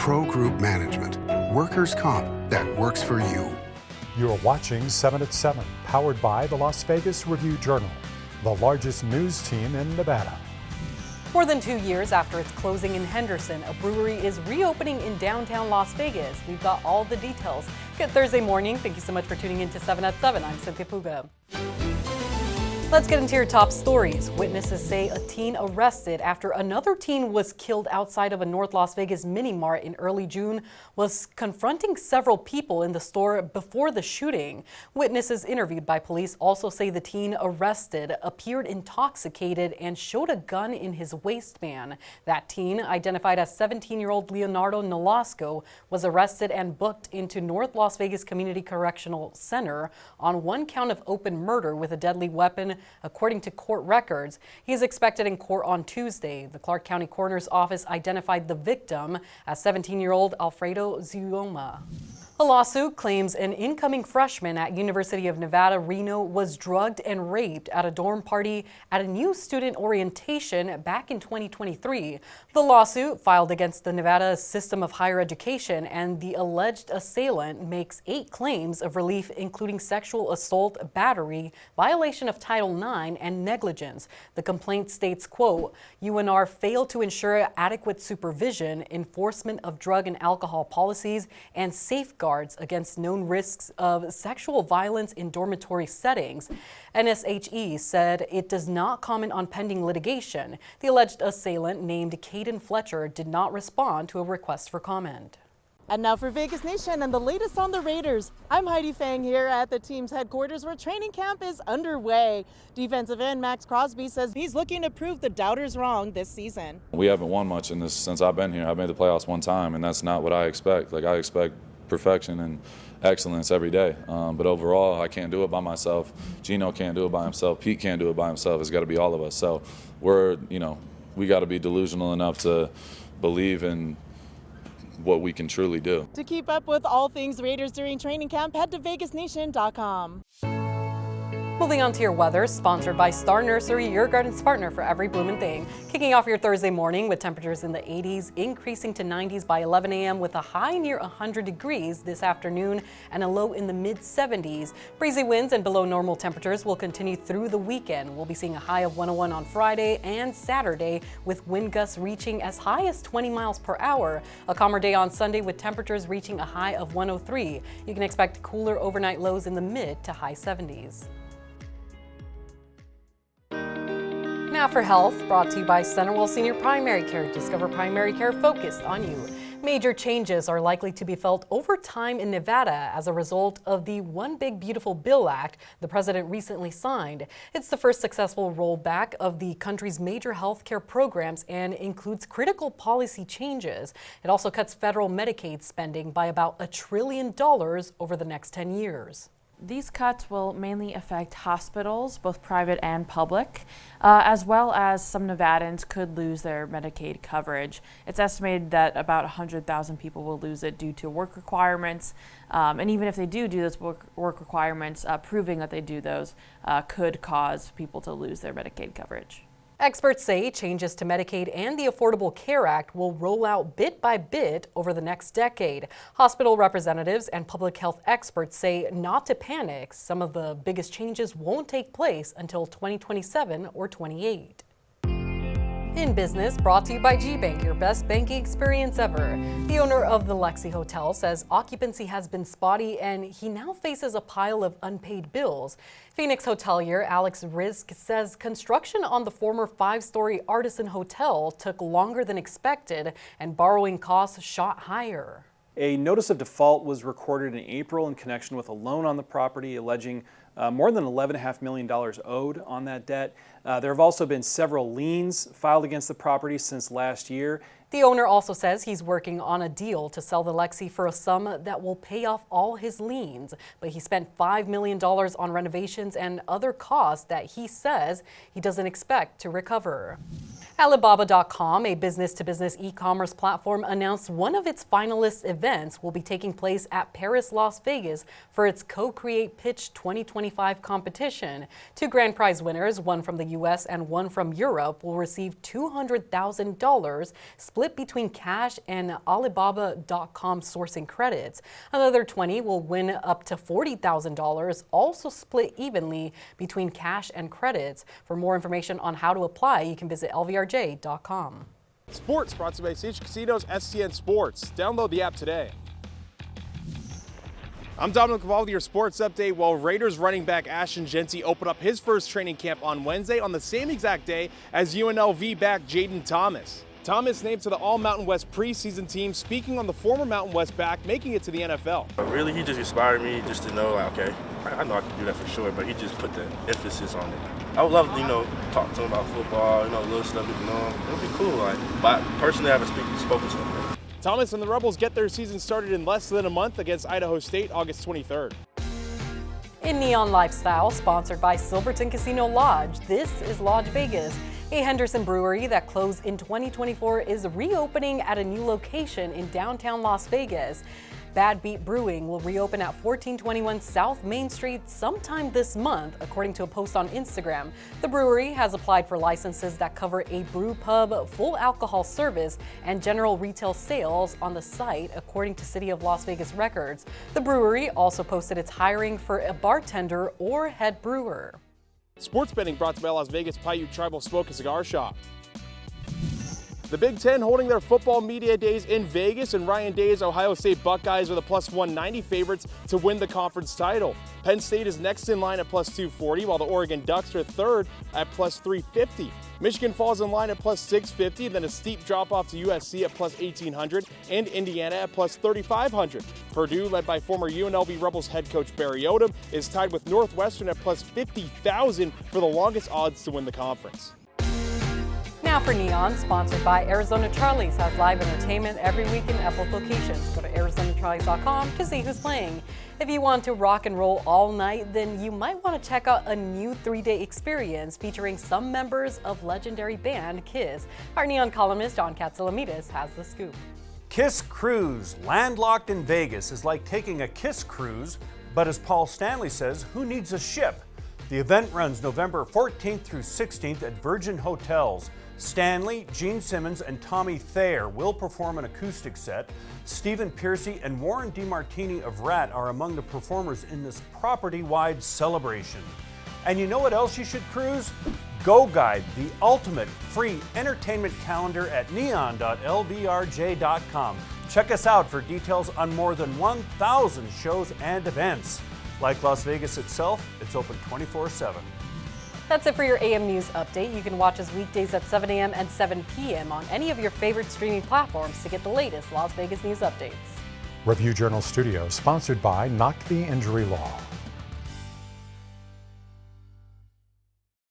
Pro Group Management. Workers' comp that works for you. You're watching 7 at 7, powered by the Las Vegas Review-Journal, the largest news team in Nevada. More than 2 years after its closing in Henderson, a brewery is reopening in downtown Las Vegas. We've got all the details. Good Thursday morning. Thank you so much for tuning in to 7 at 7. I'm Cynthia Puga. Let's get into your top stories. Witnesses say a teen arrested after another teen was killed outside of a North Las Vegas mini-mart in early June was confronting several people in the store before the shooting. Witnesses interviewed by police also say the teen arrested appeared intoxicated and showed a gun in his waistband. That teen, identified as 17-year-old Leonardo Nolasco, was arrested and booked into North Las Vegas Community Correctional Center on one count of open murder with a deadly weapon, according to court records. He is expected in court on Tuesday. The Clark County Coroner's Office identified the victim as 17-year-old Alfredo Zioma. A lawsuit claims an incoming freshman at University of Nevada, Reno was drugged and raped at a dorm party at a new student orientation back in 2023. The lawsuit, filed against the Nevada System of Higher Education, and the alleged assailant makes 8 claims of relief, including sexual assault, battery, violation of Title IX, and negligence. The complaint states, quote, UNR failed to ensure adequate supervision, enforcement of drug and alcohol policies, and safeguards against known risks of sexual violence in dormitory settings. NSHE said it does not comment on pending litigation. The alleged assailant, named Caden Fletcher, did not respond to a request for comment. And now for Vegas Nation and the latest on the Raiders. I'm Heidi Fang here at the team's headquarters where training camp is underway. Defensive end Max Crosby says he's looking to prove the doubters wrong this season. We haven't won much in this since I've been here. I've made the playoffs one time, and that's not what I expect. I expect perfection and excellence every day. But overall, I can't do it by myself. Gino can't do it by himself. Pete can't do it by himself. It's got to be all of us. So we got to be delusional enough to believe in what we can truly do. To keep up with all things Raiders during training camp, head to vegasnation.com. Moving on to your weather, sponsored by Star Nursery, your garden's partner for every bloomin' thing. Kicking off your Thursday morning with temperatures in the 80s, increasing to 90s by 11 a.m. with a high near 100 degrees this afternoon and a low in the mid-70s. Breezy winds and below normal temperatures will continue through the weekend. We'll be seeing a high of 101 on Friday and Saturday, with wind gusts reaching as high as 20 miles per hour. A calmer day on Sunday with temperatures reaching a high of 103. You can expect cooler overnight lows in the mid to high 70s. Now for health, brought to you by Centerwell Senior Primary Care. Discover primary care focused on you. Major changes are likely to be felt over time in Nevada as a result of the One Big Beautiful Bill Act the president recently signed. It's the first successful rollback of the country's major health care programs and includes critical policy changes. It also cuts federal Medicaid spending by about $1 trillion over the next 10 years. These cuts will mainly affect hospitals, both private and public, as well as some Nevadans could lose their Medicaid coverage. It's estimated that about 100,000 people will lose it due to work requirements. And even if they do those work requirements, proving that they do those could cause people to lose their Medicaid coverage. Experts say changes to Medicaid and the Affordable Care Act will roll out bit by bit over the next decade. Hospital representatives and public health experts say not to panic. Some of the biggest changes won't take place until 2027 or 28. In business, brought to you by G-Bank, your best banking experience ever. The owner of the Lexi Hotel says occupancy has been spotty and he now faces a pile of unpaid bills. Phoenix hotelier Alex Rizk says construction on the former 5-story Artisan Hotel took longer than expected and borrowing costs shot higher. A notice of default was recorded in April in connection with a loan on the property alleging more than $11.5 million owed on that debt. There have also been several liens filed against the property since last year. The owner also says he's working on a deal to sell the Lexi for a sum that will pay off all his liens. But he spent $5 million on renovations and other costs that he says he doesn't expect to recover. Alibaba.com, a business-to-business e-commerce platform, announced one of its finalist events will be taking place at Paris, Las Vegas for its Co-Create Pitch 2025 competition. 2 grand prize winners, one from the U.S. and one from Europe, will receive $200,000 split split between cash and Alibaba.com sourcing credits. Another 20 will win up to $40,000, also split evenly between cash and credits. For more information on how to apply, you can visit lvrj.com. Sports brought to you by CH Casinos STN Sports. Download the app today. I'm Dominic Cavalli with your sports update. While Raiders running back Ashton Jeanty opened up his first training camp on Wednesday on the same exact day as UNLV back Jaden Thomas. Thomas named to the All-Mountain West preseason team, speaking on the former Mountain West back making it to the NFL. Really, he just inspired me just to know, like, okay, I know I can do that for sure, but he just put the emphasis on it. I would love to, talk to him about football, little stuff, it would be cool, but personally I haven't spoken to him. Thomas and the Rebels get their season started in less than a month against Idaho State August 23rd. In Neon Lifestyle, sponsored by Silverton Casino Lodge, this is Lodge Vegas. A Henderson brewery that closed in 2024 is reopening at a new location in downtown Las Vegas. Bad Beat Brewing will reopen at 1421 South Main Street sometime this month, according to a post on Instagram. The brewery has applied for licenses that cover a brew pub, full alcohol service, and general retail sales on the site, according to City of Las Vegas records. The brewery also posted its hiring for a bartender or head brewer. Sports betting brought to you by Las Vegas Paiute Tribal Smoke and Cigar Shop. The Big Ten holding their football media days in Vegas, and Ryan Day's Ohio State Buckeyes are the plus 190 favorites to win the conference title. Penn State is next in line at plus 240, while the Oregon Ducks are third at plus 350. Michigan falls in line at plus 650, then a steep drop off to USC at plus 1800 and Indiana at plus 3500. Purdue, led by former UNLV Rebels head coach Barry Odom, is tied with Northwestern at plus 50,000 for the longest odds to win the conference. Now for Neon, sponsored by Arizona Charlie's, has live entertainment every week in both locations. Go to ArizonaCharlies.com to see who's playing. If you want to rock and roll all night, then you might want to check out a new 3-day experience featuring some members of legendary band Kiss. Our Neon columnist John Katsilometes has the scoop. Kiss Cruise, landlocked in Vegas, is like taking a Kiss cruise, but as Paul Stanley says, who needs a ship? The event runs November 14th through 16th at Virgin Hotels. Stanley, Gene Simmons, and Tommy Thayer will perform an acoustic set. Stephen Piercy and Warren DeMartini of Rat are among the performers in this property-wide celebration. And you know what else you should cruise? Go Guide, the ultimate free entertainment calendar at neon.lvrj.com. Check us out for details on more than 1,000 shows and events. Like Las Vegas itself, it's open 24/7. That's it for your AM News update. You can watch us weekdays at 7 a.m. and 7 p.m. on any of your favorite streaming platforms to get the latest Las Vegas news updates. Review Journal Studios, sponsored by Knock the Injury Law.